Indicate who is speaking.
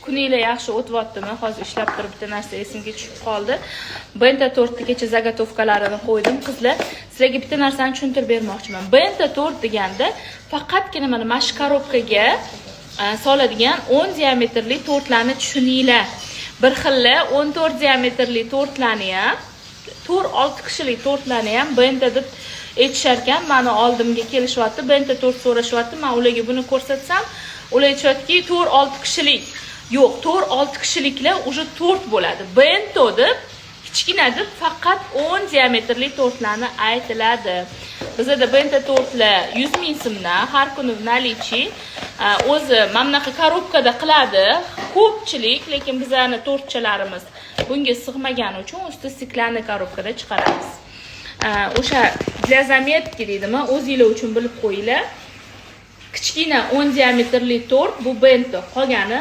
Speaker 1: kuninglar yaxshi o'tyaptimi? Hozir ishlab turib bitta narsa esimga tushib qoldi. Benta tortni kecha zagotovkalarini qo'ydim. Qizlar, sizlarga bitta narsani tushuntirib bermoqchiman. Benta tort deganda faqatgina mana shu korobkaga soladigan 10 diametrli tortlarni tushuninglar. Bir xilla 14 diametrli tortlarni ham, 4-6 kishilik tortlarni ham benta deb aytishar ekan. Meni oldimga kelishyapti, benta tort so'rashyapti. Men ularga buni ko'rsatsam, ular aytishadiki 4-6 kishilik. Yo'q, 4-6 kishiliklar уже tort bo'ladi. Bento deb kichkina deb faqat 10 diametrli tortlarni aytiladi. Bizda benta tortlar 100 ming so'mdan har kuni в наличии o'zi mana bunaqa korobkada qiladi ko'pchilik, lekin bizning tortchalarimiz bunga sig'magani uchun usti stiklanli korobkada chiqaramiz. O'sha для заметки deydimi, o'zinglar uchun bilib qo'yinglar. Kichkina 10 diametrli tort bu bento, qolgani